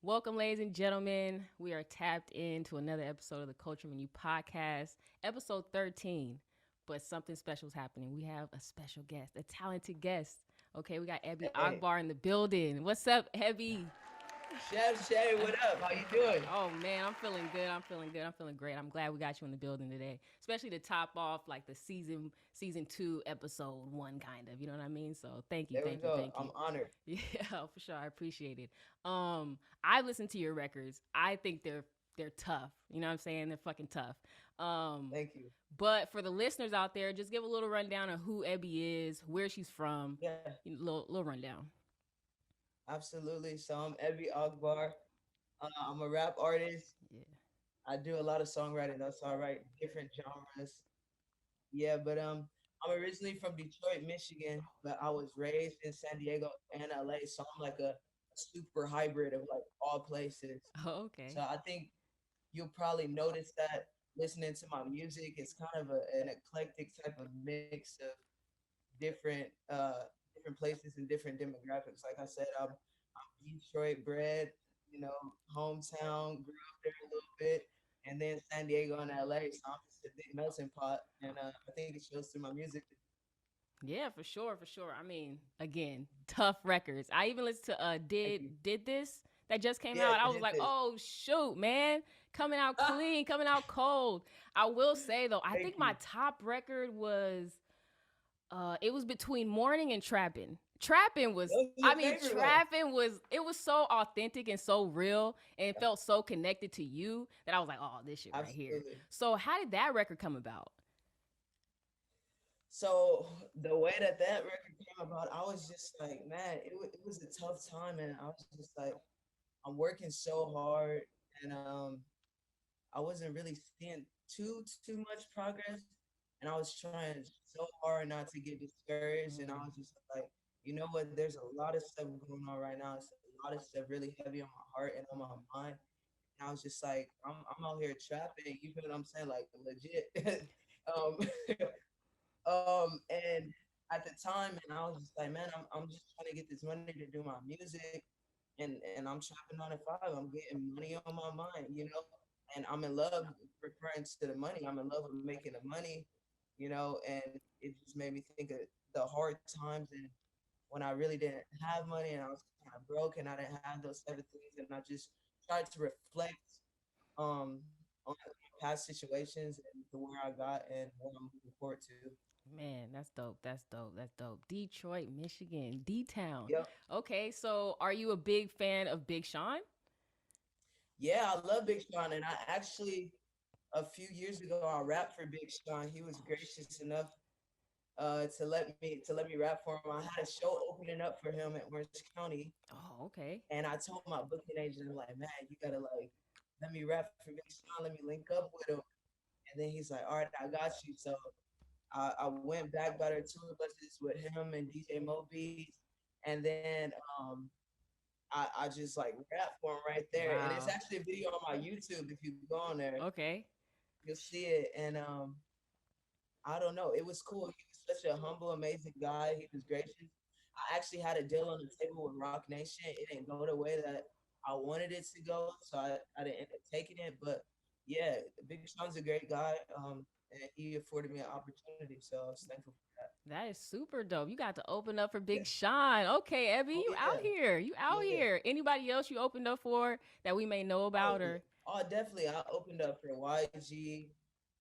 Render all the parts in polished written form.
Welcome, ladies and gentlemen. We are tapped into another episode of the Culture Menu Podcast, episode 13. But something special is happening. We have a special guest, a talented guest. Okay, we got Ebbie Hey, Akbar in the building. What's up, Ebbie? Chef Shay, what up? How you doing? Oh man, I'm feeling good. I'm feeling good. I'm feeling great. I'm glad we got you in the building today, especially to top off like the season two, episode one, kind of. You know what I mean? So thank you, There we thank you, go. thank you. I'm honored. Yeah, for sure. I appreciate it. I listen to your records. I think they're tough. You know what I'm saying? They're fucking tough. Um, Thank you. but for the listeners out there, just give a little rundown of who Ebbie is, where she's from, Yeah, little rundown. absolutely. So I'm Ebbie Akbar. I'm a rap artist. Yeah. I do a lot of songwriting. That's all right. Different genres. Yeah, but I'm originally from Detroit, Michigan, but I was raised in San Diego and LA. So I'm like a super hybrid of like all places. Oh, So okay. I think you'll probably notice that listening to my music. It's kind of an eclectic type of mix of different different places and different demographics. Like I said, I'm Detroit bred, you know, hometown, grew up there a little bit, and then San Diego and LA. So I'm just a big melting pot, and I think it shows through my music. Yeah, for sure, for sure. I mean, again, tough records. I even listened to Thank you. did this that just came Yeah, out. I was did like, this. oh shoot, man, coming out clean, coming out cold. I will say though, I Thank think my you. top record was it was between Morning and Trapping. Trapping was What was your I mean, favorite one? Trapping was it was so authentic and so real and it felt so connected to you that I was like, oh, this shit right here. Absolutely. So how did that record come about? So the way that record came about, I was just like, man, it was a tough time, and I was just like, I'm working so hard, and I wasn't really seeing too much progress, and I was trying so hard not to get discouraged, and I was just like, you know what? There's a lot of stuff going on right now. It's a lot of stuff really heavy on my heart and on my mind. And I was just like, I'm out here trapping. You feel what I'm saying? Like legit. um, and at the time, and I was just like, man, I'm just trying to get this money to do my music, and I'm trapping 9 to 5. I'm getting money on my mind, and I'm in love referring to the money. I'm in love with making the money, and it just made me think of the hard times and when I really didn't have money and I was kind of broke and I didn't have those type of things, and I just tried to reflect on past situations and to where I got and what I'm moving forward to. Man, that's dope. That's dope. That's dope. Detroit, Michigan, D Town. Yep. Okay, so are you a big fan of Big Sean? Yeah, I love Big Sean, and I actually a few years ago I rapped for Big Sean. He was Oh gracious enough to let me rap for him. I had a show opening up for him at Orange County, oh, okay. and I told my booking agent, I'm like, man, you gotta like let me rap for Big Sean, let me link up with him. And then he's like, all right, I got you. So I went back by their tour buses with him and DJ Mobies, and then I just like rap for him right there. And it's Wow. actually a video on my YouTube. If you go on there, Okay. you'll see it. And I don't know, it was cool. He was such a humble, amazing guy. He was gracious. I actually had a deal on the table with Rock Nation. It didn't go the way that I wanted it to go, so I didn't end up taking it. But yeah, Big Sean's a great guy, and he afforded me an opportunity, so I was thankful for that. That is super dope. You got to open up for Yeah. Big Sean. Okay, Ebby, Oh you out yeah. here. You out Yeah. here. Anybody else you opened up for that we may know Oh about yeah. or Oh definitely. I opened up for YG,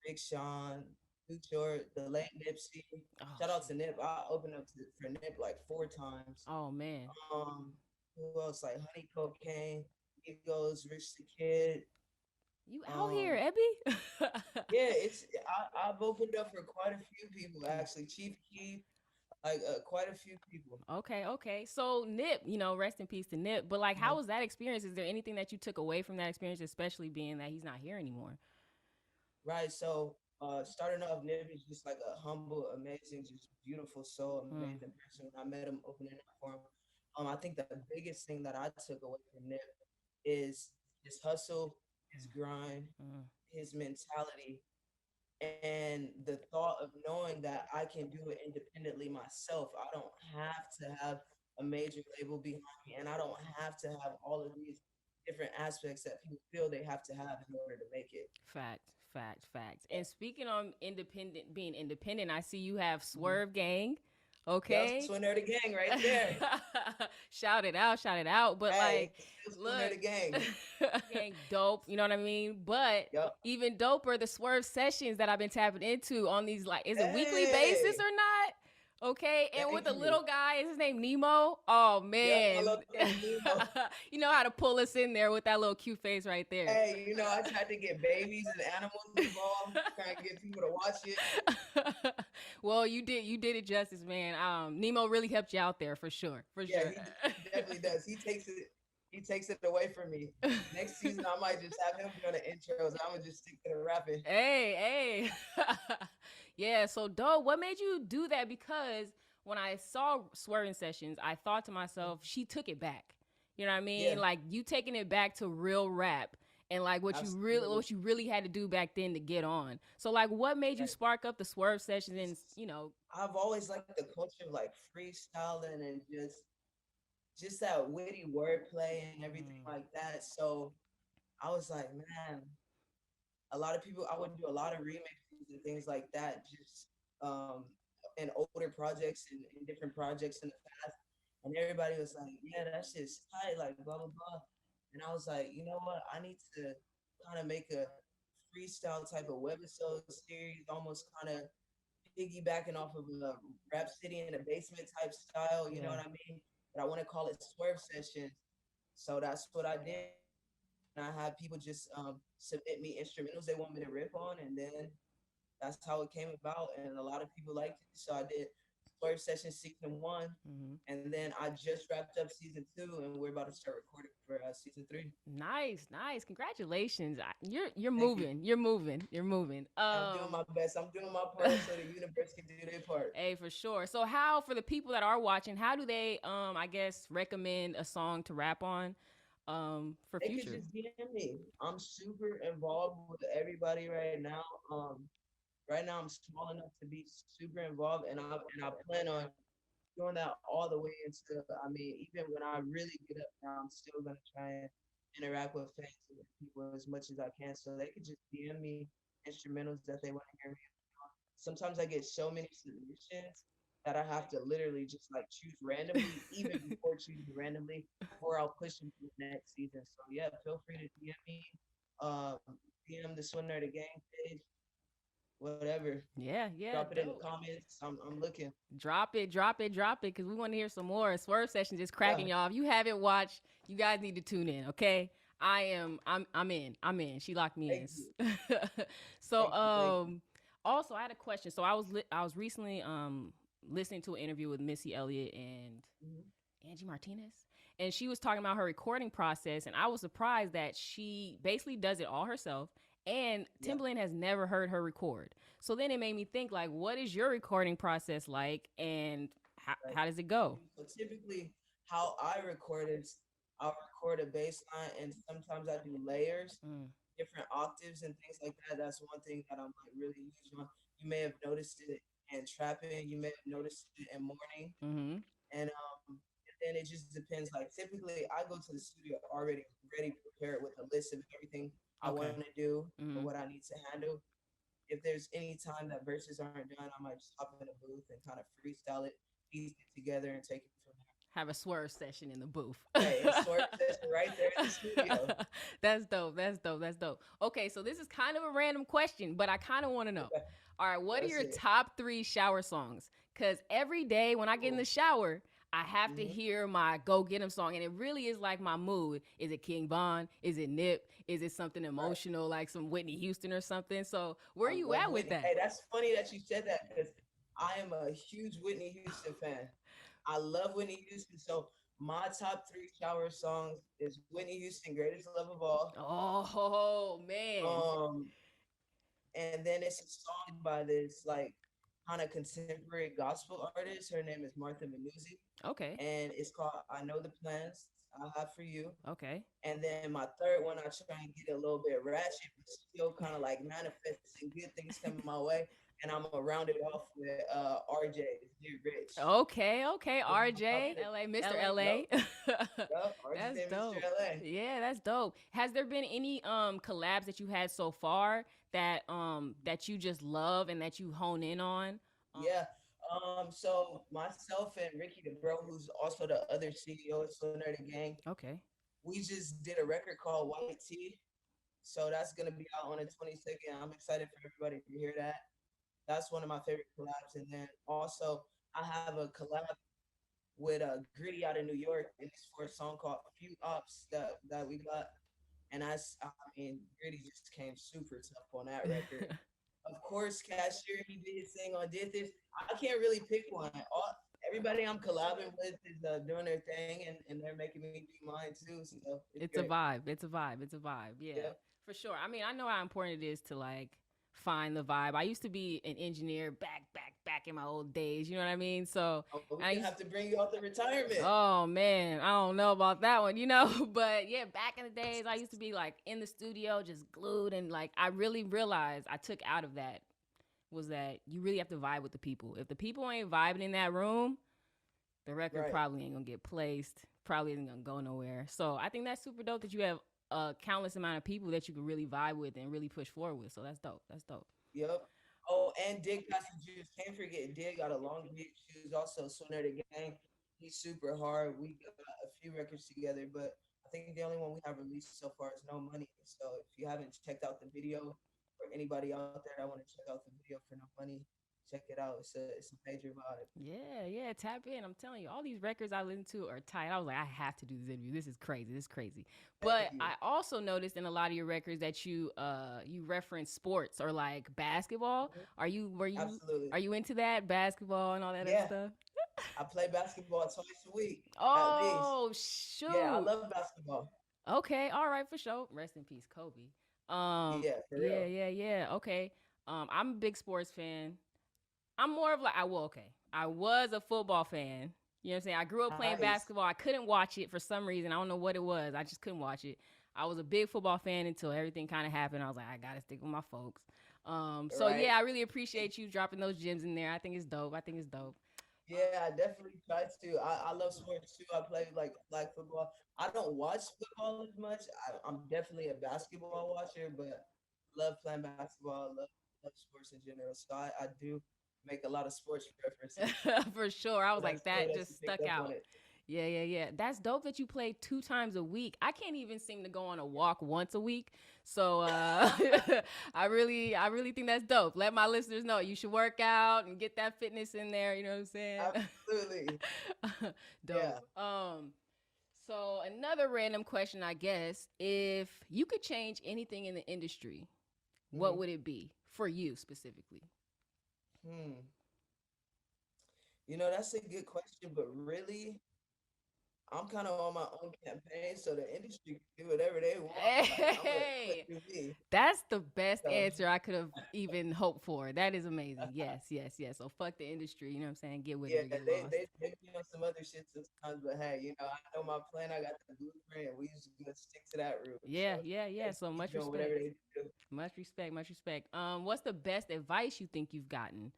Big Sean, New Short, the late Nipsey. oh Shout out to shit. Nip. I opened up for Nip like 4 times. Oh man. Who else? Like Honey Cocaine, Egos, Rich the Kid. You out here, Um, Ebby? yeah, I've opened up for quite a few people actually. Chief Keef, like quite a few people. Okay, okay. So Nip, rest in peace to Nip. But like, Mhm. how was that experience? Is there anything that you took away from that experience, especially being that he's not here anymore? Right. So starting off, Nip is just like a humble, amazing, just beautiful soul, Hmm. amazing person. When I met him, opening up for him, I think the biggest thing that I took away from Nip is his hustle, his grind, Hmm. his mentality, and the thought of knowing that I can do it independently myself. I don't have to have a major label behind me, and I don't have to have all of these different aspects that people feel they have to have in order to make it. Fact, fact, facts. Yeah. And speaking on being independent, I see you have Mhm. Swerve Gang. Yup, Okay. Swinner the gang right there. Shout it out, shout it out. But like, Hey, still Swinner look, the gang. gang dope, you know what I mean? But Yup. even doper, the Swerve Sessions that I've been tapping into on these, like, is it weekly basis Hey, or not? Okay, and with thank the you. little guy, is his name Nemo? Oh Yep, my man, little cousin Nemo. you know how to pull us in there with that little cute face right there. Hey, I tried to get babies and animals involved, trying to get people to watch it. Well, you did it justice, man. Nemo really helped you out there for sure, for Yeah, sure. he definitely does. He takes it away from me. Next season, I might just have him doing the intros. I'm gonna just stick to the rapping. Hey, hey. Yeah, so dope. What made you do that? Because when I saw Swerving Sessions, I thought to myself, she took it back. You know what I mean? Yeah, Like you taking it back to real rap and like absolutely. what you really had to do back then to get on. So like what made you Right. spark up the Swerve Sessions and, you know, I've always liked the culture of like freestyling and just that witty wordplay and everything mm, like that. So I was like, man, a lot of people, I would do a lot of remixes and things like that, just in older projects and different projects in the past. And everybody was like, yeah, that shit's tight, like blah, blah, blah. And I was like, you know what? I need to kind of make a freestyle type of webisode series, almost kind of piggybacking off of a Rap City in the basement type style, you know yeah. what I mean? But I want to call it Swerve Sessions. So that's what I did. And I had people just submit me instrumentals they want me to rip on, and then that's how it came about. And a lot of people liked it, so I did Swerve Session season 1, Mm-hmm. and then I just wrapped up season 2, and we're about to start recording for season 3. Nice, nice. Congratulations. You're Thank you. moving. You're moving. You're moving. I'm doing my best. I'm doing my part so the universe can do their part. Hey, for sure. So how for the people that are watching, how do they I guess recommend a song to rap on for They could future? just DM me. I'm super involved with everybody right now. Right now I'm small enough to be super involved, and I plan on doing that all the way until, I mean, even when I really get up now, I'm still gonna try and interact with fans and people as much as I can. So they could just DM me instrumentals that they want to hear me. Sometimes I get so many submissions that I have to literally just like choose randomly, even before choosing randomly, or I'll push them to the next season. So yeah, feel free to DM me, um, DM the Swinner the Gang page, whatever. Yeah, yeah, Drop it in the dope. comments. I'm looking. Drop it, drop it, drop it, because we want to hear some more. Swerve Sessions is Yeah, cracking, y'all. If you haven't watched, you guys need to tune in, okay? I'm in. I'm in. She locked me thank you, in. So thank you. also I had a question. So I was recently listening to an interview with Missy Elliott and Mhm. Angie Martinez. And she was talking about her recording process, and I was surprised that she basically does it all herself. And Yeah, Timbaland has never heard her record. So then it made me think, like, what is your recording process like, and right. how does it go? So typically, how I record is I'll record a bass line, and sometimes I do layers, Mm, different octaves, and things like that. That's one thing that I'm like really huge on. You may have noticed it in trapping. You may have noticed it in morning, mm-hmm. and then it just depends. Like typically, I go to the studio already ready prepared with a list of everything I want Okay. to do or Mm-hmm. what I need to handle. If there's any time that verses aren't done, I might just hop in a booth and kind of freestyle it, piece it together, and take it from Have a swerve session in the booth. there. Hey, a Swerve session right there in the studio. That's dope. That's dope. That's dope. Okay, so this is kind of a random question, but I kind of want to know. Okay, All right, what are that's your it. top three shower songs? Because every day when I get in Oh, the shower, I have to mm-hmm. hear my Go Get 'em song, and it really is like my mood. Is it King Von? Is it Nip? Is it something Right. emotional like some Whitney Houston or something? So where I are you love at with Whitney. that? Hey, that's funny that you said that because I am a huge Whitney Houston fan. I love Whitney Houston. So my top three shower songs is Whitney Houston, Greatest Love of All. Oh man. Um, and then it's a song by this like kind of contemporary gospel artist. Her name is Martha Manuzzi, Okay. and it's called "I Know the Plans I Have for You." Okay. And then my third one, I try and get a little bit ratchet, but still kind of like manifesting good things coming my way. and I'm gonna round it off with RJ, Get Rich. Okay, okay. Those are my top RJ, picks. LA, Mr. LA, LA. yup, That's RJ, Mr. dope. LA. Yeah, that's dope. Has there been any collabs that you had so far that that you just love and that you hone in on? Um, Yeah. So myself and Ricky the Bro, who's also the other CEO of Slender the Gang, okay. we just did a record called White Tea. So that's gonna be out on the 22nd. I'm excited for everybody to hear that. That's one of my favorite collabs. And then also I have a collab with Gritty out of New York, and it's for a song called Few Ups that we got. And I mean, Gritty just came super tough on that record. Of course, Cashier, he did his thing on Did This. I can't really pick one. Everybody I'm collabing with is doing their thing, and they're making me do mine too. So it's It's a great. vibe. It's a vibe. It's a vibe. Yeah, Yeah. for sure. I mean, I know how important it is to like find the vibe. I used to be an engineer back in my old days. You know what I mean? So Oh, we're I gonna used. have to bring you out the retirement. Oh man, I don't know about that one, you know. But yeah, back in the days, I used to be like in the studio, just glued, and like I really realized I took out of that was that you really have to vibe with the people. If the people ain't vibing in that room, the record Right. probably ain't gonna get placed, probably isn't gonna go nowhere. So I think that's super dope that you have a countless amount of people that you can really vibe with and really push forward with. So that's dope. That's dope. Yep. Oh, and Dig Passengers. Can't forget Dig got a long beat. She was also Swinner the Gang. He's super hard. We got a few records together, but I think the only one we have released so far is No Money. So if you haven't checked out the video, or anybody out there that want to check out the video for No Money, check it out. It's a major vibe. Yeah, yeah, tap in. I'm telling you, all these records I listen to are tight. I was like, I have to do this interview. This is crazy. This is crazy. Thank But you. I also noticed in a lot of your records that you reference sports or like basketball. Mhm. Are you were you Absolutely. are you into that basketball and all that other Yeah, stuff? I play basketball twice a week at least. Oh Yeah, I shoot. love basketball. Okay, all right, for sure. Rest in peace, Kobe. Yeah, for Yeah, real. yeah, yeah. Okay. I'm a big sports fan. I'm more of like I well, okay. I was a football fan. You know what I'm saying? I grew up playing Nice. basketball. I couldn't watch it for some reason. I don't know what it was. I just couldn't watch it. I was a big football fan until everything kind of happened. I was like, I gotta stick with my folks. So Right. yeah, I really appreciate you dropping those gems in there. I think it's dope. I think it's dope. Yeah, I definitely try to. I love sports too. I play like flag football. I don't watch football as much. I'm definitely a basketball watcher, but love playing basketball. Love sports in general. So I do make a lot of sports references. For sure. I So was like, that's good that that you just stuck picked up on out. it. Yeah, yeah, yeah. That's dope that you play 2 times a week. I can't even seem to go on a walk once a week. So I really think that's dope. Let my listeners know you should work out and get that fitness in there, you know what I'm saying? Absolutely. Dope. Yeah. So another random question, I guess, if you could change anything in the industry, what Hmm. would it be for you specifically? Hmm. That's a good question, but really, I'm kind of on my own campaign, so the industry can do whatever they want. Like I'm gonna Hey, do me. that's the best So answer I could have even hoped for. That is amazing. Yes, yes, yes. So fuck the industry. You know what I'm saying? Get with it yeah, or get they lost. they they be on some other shit sometimes, but hey, I know my plan. I got the blueprint, and we just gonna stick to that route. So Yeah, yeah, yeah. they So keep much doing whatever respect. they do. Much respect. Much respect. What's the best advice you think you've gotten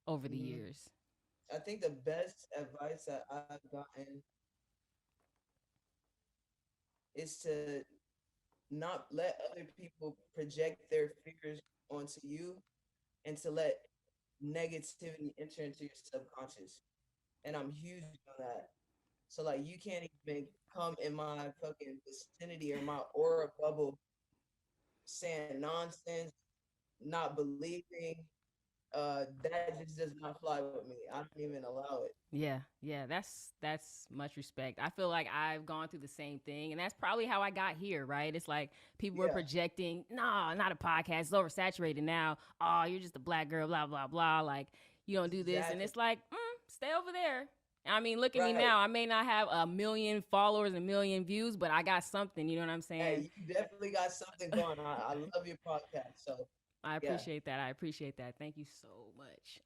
over the Hmm. years? I think the best advice that I've gotten is to not let other people project their fears onto you, and to let negativity enter into your subconscious. And I'm huge on that. So like you can't even come in my fucking vicinity or my aura bubble saying nonsense, not believing. That just does not fly with me. I don't even allow it. Yeah, yeah, that's much respect. I feel like I've gone through the same thing, and that's probably how I got here. Right? It's like people were Yeah, projecting, nah, not a podcast. It's oversaturated now. Oh, you're just a black girl. Blah blah blah. Like you don't do this, and exactly. it's like, stay over there. I mean, look at me Right. now. I may not have a million followers, a million views, but I got something. You know what I'm saying? Hey, you definitely got something going. I love your podcast. So I yeah, appreciate that. I appreciate that. Thank you so much.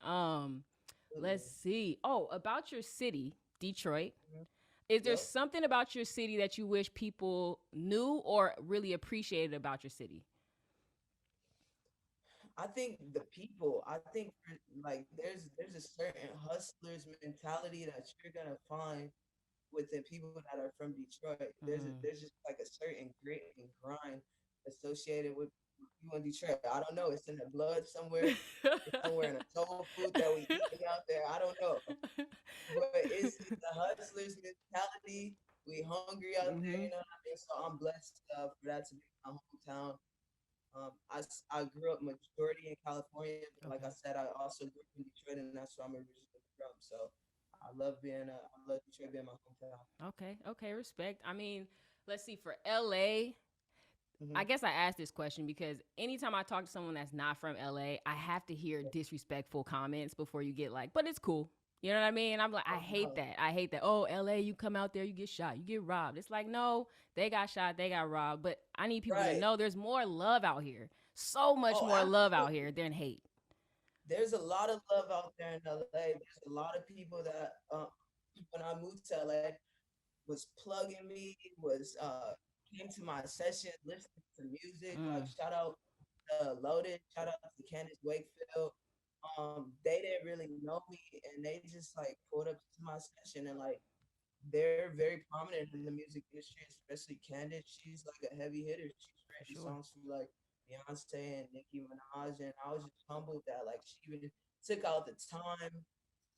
Let's absolutely. see. Oh, about your city, Detroit. Mhm. Is there Yep. something about your city that you wish people knew or really appreciated about your city? I think the people. I think like there's a certain hustler's mentality that you're gonna find within people that are from Detroit. Mm. There's just like a certain grit and grind associated with people in Detroit. I don't know. It's in the blood somewhere. It's somewhere in the soul food that we eating out there. I don't know, but it's the hustlers mentality. We hungry out there, Mm-hmm. you know what I mean. So I'm blessed for that to be my hometown. I grew up majority in California, but like I Okay. said, I also grew up in Detroit, and that's where I'm originally from. So I love Detroit being my hometown. Okay. Okay. Respect. I mean, let's see. For LA, I Hmm. guess I asked this question because anytime I talk to someone that's not from LA, I have to hear disrespectful comments before you get like, but it's cool. You know what I mean? I'm like, I Oh hate no, that. I hate that. Oh, LA, you come out there, you get shot, you get robbed. It's like, no, they got shot, they got robbed. But I need people to right? know there's more love out here. So much Oh, more love out absolutely. here than hate. There's a lot of love out there in LA. There's a lot of people that when I moved to LA was plugging me, was came to my session, listening to music. Like Mm, shout out Loaded, shout out to Candace Wakefield. They didn't really know me, and they just like pulled up to my session, and like they're very prominent in the music industry, especially Candace. She's like a heavy hitter. She's for written sure. songs for like Beyonce and Nicki Minaj, and I was just humbled that like she even took out the time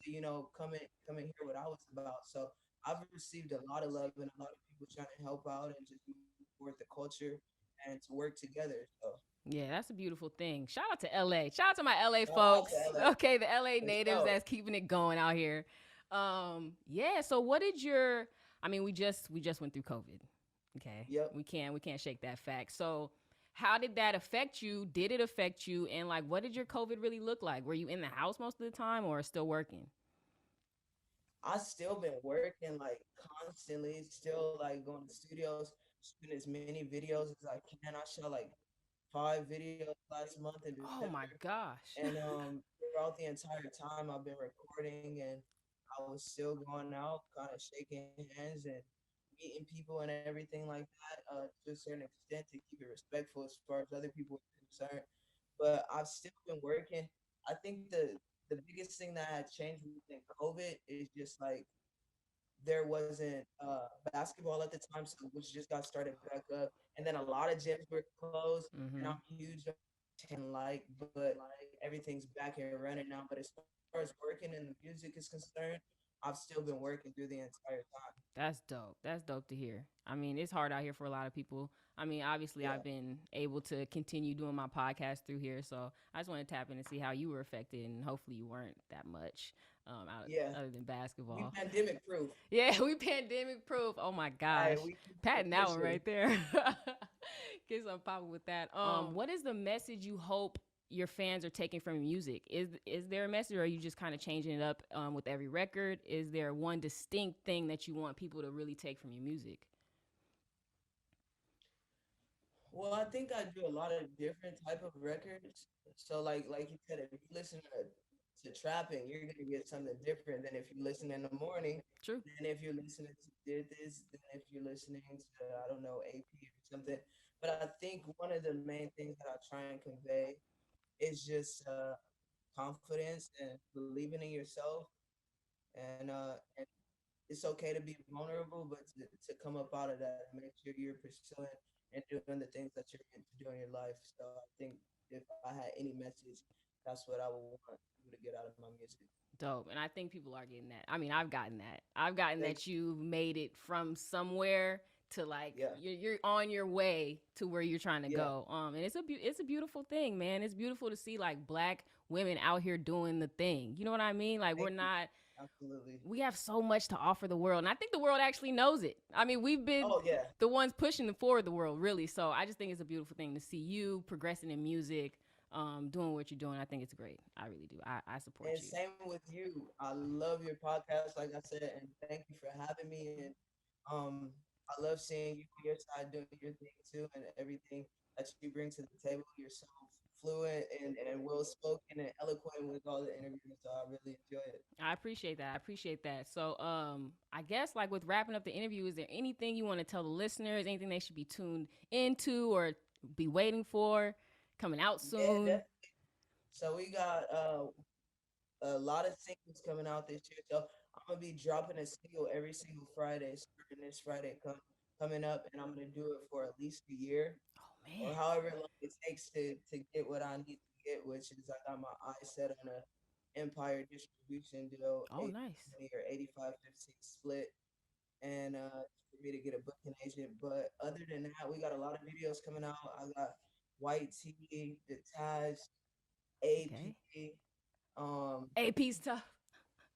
to come and hear what I was about. So I've received a lot of love and a lot of people trying to help out and just move forward the culture and to work together. So Yeah, that's a beautiful thing. Shout out to LA. Shout out to my LA shout out to folks. LA Okay, the LA for natives sure. that's keeping it going out here. Yeah, so what did your I mean, we just went through COVID. Okay. Yep. We can't shake that fact. So how did that affect you? Did it affect you? And like what did your COVID really look like? Were you in the house most of the time or still working? I still been working like constantly, still like going to studios, shooting as many videos as I can. I shot like 5 videos last month in Oh December, my gosh. and throughout the entire time I've been recording, and I was still going out, kind of shaking hands and meeting people and everything like that, to a certain extent to keep it respectful as far as other people are concerned. But I've still been working. I think the biggest thing that had changed within COVID is just like there wasn't basketball at the time, so which just got started back up, and then a lot of gyms were closed. And Mhm. I'm huge on like, but everything's back and running now. But as far as working and the music is concerned, I've still been working through the entire time. That's dope. That's dope to hear. I mean, it's hard out here for a lot of people. I mean, obviously, Yeah, I've been able to continue doing my podcast through here, so I just want to tap in and see how you were affected, and hopefully, you weren't that much out yeah. other than We basketball. pandemic proof. Yeah, we pandemic proof. Oh my Right, gosh, we patting that one officially. right there. Get some popping with that. What is the message you hope your fans are taking from your music? Is there a message, or are you just kind of changing it up with every record? Is there one distinct thing that you want people to really take from your music? Well, I think I do a lot of different type of records. So like you said, if you listen to trapping, you're gonna get something different than if you listen in the morning, True. than if you're listening to Did This, than if you're listening to I don't know AP or something. But I think one of the main things that I try and convey is just confidence and believing in yourself, and it's okay to be vulnerable, but to come up out of that and make sure you're pursuing and doing the things that you're meant to do in your life. So I think if I had any message, that's what I would want people to get out of my music. Dope. And I think people are getting that. I mean, I've gotten that. I've gotten Thank that you've made it from somewhere to like Yeah, you're on your way to where you're trying to yeah. go. And it's a beautiful thing, man. It's beautiful to see like black women out here doing the thing. You know what I mean? Like Thank we're you. not Absolutely. we have so much to offer the world. And I think the world actually knows it. I mean, we've been Oh yeah. the ones pushing forward the world, really. So I just think it's a beautiful thing to see you progressing in music, doing what you're doing. I think it's great. I really do. I support And you. same with you. I love your podcast, like I said, and thank you for having me. And I love seeing you on your side doing your thing too, and everything that you bring to the table. You're so fluent and well spoken and eloquent with all the interviews. So I really enjoy it. I appreciate that. I appreciate that. So, I guess like with wrapping up the interview, is there anything you want to tell the listeners? Anything they should be tuned into or be waiting for coming out Yeah, soon? So we got a lot of singles coming out this year. So I'm gonna be dropping a single every single Friday, starting this Friday coming up, and I'm gonna do it for at least a year Oh or man. however long it takes to get what I need to get, which is I got my eyes set on a Empire distribution deal, Oh nice. 80/20 or 85/15 split, and for me to get a booking agent. But other than that, we got a lot of videos coming out. I got White Tea, Detached, Okay. AP. Um, AP stuff.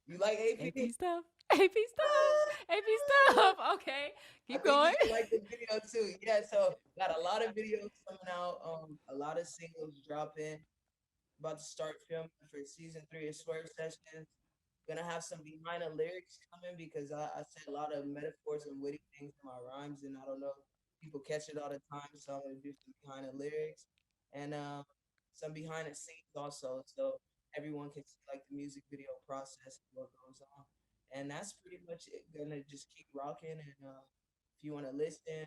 you like AP? AP stuff. AP stuff. AP stuff. Okay. I Keep think going. you're gonna like the video too. Yeah, so got a lot of videos coming out. A lot of singles dropping. About to start filming for season 3 of Swerve Sessions. Gonna have some behind the lyrics coming because I say a lot of metaphors and witty things in my rhymes, and I don't know people catch it all the time. So I'm gonna do some behind the lyrics and some behind the scenes also, so everyone can see like the music video process and what goes on. And that's pretty much it. Gonna just keep rocking. And if you want to listen,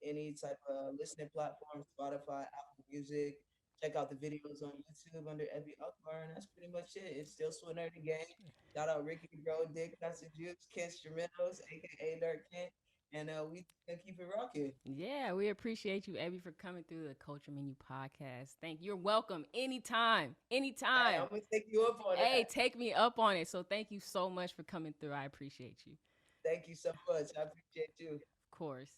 any type of listening platform, Spotify, Apple Music, check out the videos on YouTube under Ebbie Akbar, and that's pretty much it. It's still Swinner the Game. Shout out Ricky Bro, Dick, Pastor Jukes, Ken Instrumentals, aka Dark Kent, and we gonna keep it rocking. Yeah, we appreciate you, Ebbie, for coming through the Culture Menu podcast. Thank you. You're welcome anytime. Hey, Anytime. I'm gonna take you up on Hey, that. take me up on it. So thank you so much for coming through. I appreciate you. Thank you so much. I appreciate you. Of course.